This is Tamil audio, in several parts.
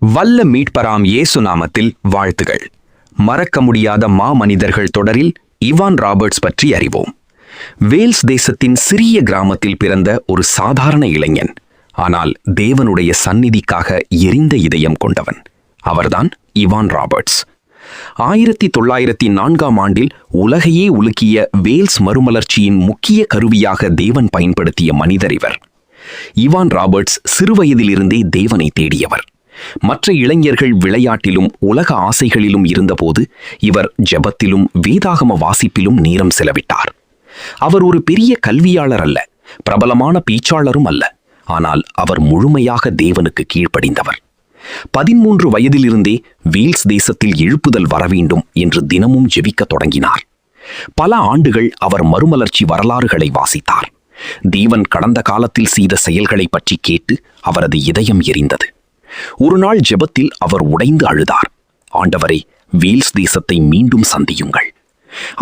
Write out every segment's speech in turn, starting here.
வல்ல மீட்பராம் இயேசு நாமத்தில் வாழ்த்துகள். மறக்க முடியாத மாமனிதர்கள் தொடரில் இவான் ராபர்ட்ஸ் பற்றி அறிவோம். வேல்ஸ் தேசத்தின் சிறிய கிராமத்தில் பிறந்த ஒரு சாதாரண இளைஞன், ஆனால் தேவனுடைய சந்நிதிக்காக எரிந்த இதயம் கொண்டவன். அவர்தான் இவான் ராபர்ட்ஸ். 1904ஆம் ஆண்டில் உலகையே உலுக்கிய வேல்ஸ் மறுமலர்ச்சியின் முக்கிய கருவியாக தேவன் பயன்படுத்திய மனிதர் இவர். இவான் ராபர்ட்ஸ் சிறுவயதிலிருந்தே தேவனை தேடியவர். மற்ற இளைஞர்கள் விளையாட்டிலும் உலக ஆசைகளிலும் இருந்தபோது இவர் ஜெபத்திலும் வேதாகம வாசிப்பிலும் நேரம் செலவிட்டார். அவர் ஒரு பெரிய கல்வியாளர் அல்ல, பிரபலமான பேச்சாளரும் அல்ல, ஆனால் அவர் முழுமையாக தேவனுக்கு கீழ்ப்படிந்தவர். 13 வயதிலிருந்தே வேல்ஸ் தேசத்தில் எழுப்புதல் வரவேண்டும் என்று தினமும் ஜெபிக்க தொடங்கினார். பல ஆண்டுகள் அவர் மறுமலர்ச்சி வரலாறுகளை வாசித்தார். தேவன் கடந்த காலத்தில் செய்த செயல்களை பற்றி கேட்டு அவரது இதயம் எரிந்தது. ஒரு நாள் ஜெபத்தில் அவர் உடைந்து அழுதார். ஆண்டவரே, வேல்ஸ் தேசத்தை மீண்டும் சந்தியுங்கள்.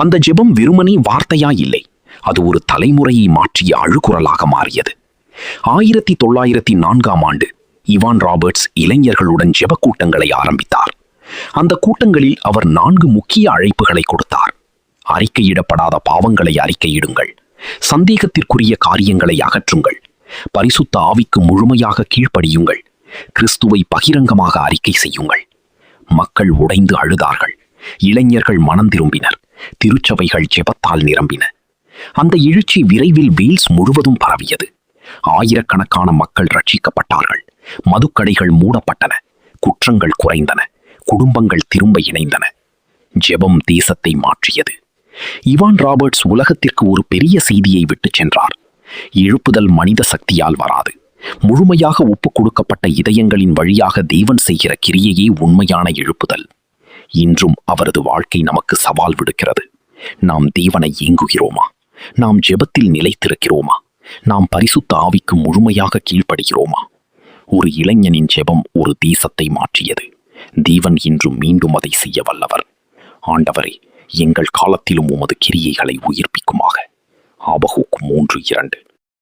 அந்த ஜெபம் வெறுமனே வார்த்தையா இல்லை, அது ஒரு தலைமுறையை மாற்றிய அழுகுரலாக மாறியது. 1904ஆம் ஆண்டு இவான் ராபர்ட்ஸ் இளைஞர்களுடன் ஜெப கூட்டங்களை ஆரம்பித்தார். அந்த கூட்டங்களில் அவர் 4 முக்கிய அழைப்புகளை கொடுத்தார். அறிக்கையிடப்படாத பாவங்களை அறிக்கையிடுங்கள், சந்தேகத்திற்குரிய காரியங்களை அகற்றுங்கள், பரிசுத்த ஆவிக்கு முழுமையாக கீழ்ப்படியுங்கள், கிறிஸ்துவை பகிரங்கமாக அறிக்கை செய்யுங்கள். மக்கள் உடைந்து அழுதார்கள். இளைஞர்கள் மனம் திரும்பினர். திருச்சபைகள் ஜெபத்தால் நிரம்பின. அந்த எழுச்சி விரைவில் வேல்ஸ் முழுவதும் பரவியது. ஆயிரக்கணக்கான மக்கள் ரட்சிக்கப்பட்டார்கள். மதுக்கடைகள் மூடப்பட்டன. குற்றங்கள் குறைந்தன. குடும்பங்கள் திரும்ப இணைந்தன. ஜெபம் தேசத்தை மாற்றியது. இவான் ராபர்ட்ஸ் உலகத்திற்கு ஒரு பெரிய செய்தியை விட்டு சென்றார். எழுப்புதல் மனித சக்தியால் வராது, முழுமையாக ஒப்புக் கொடுக்கப்பட்ட இதயங்களின் வழியாக தேவன் செய்கிற கிரியையே உண்மையான எழுப்புதல். இன்றும் அவரது வாழ்க்கை நமக்கு சவால் விடுக்கிறது. நாம் தேவனை ஏங்குகிறோமா? நாம் ஜெபத்தில் நிலைத்திருக்கிறோமா? நாம் பரிசுத்த ஆவிக்கு முழுமையாக கீழ்ப்படுகிறோமா? ஒரு இளைஞனின் ஜெபம் ஒரு தேசத்தை மாற்றியது. தேவன் இன்றும் மீண்டும் அதை செய்ய வல்லவர். ஆண்டவரே, எங்கள் காலத்திலும் உமது கிரியைகளை உயிர்ப்பிக்குமாக. ஆபகுக்கு 3:2.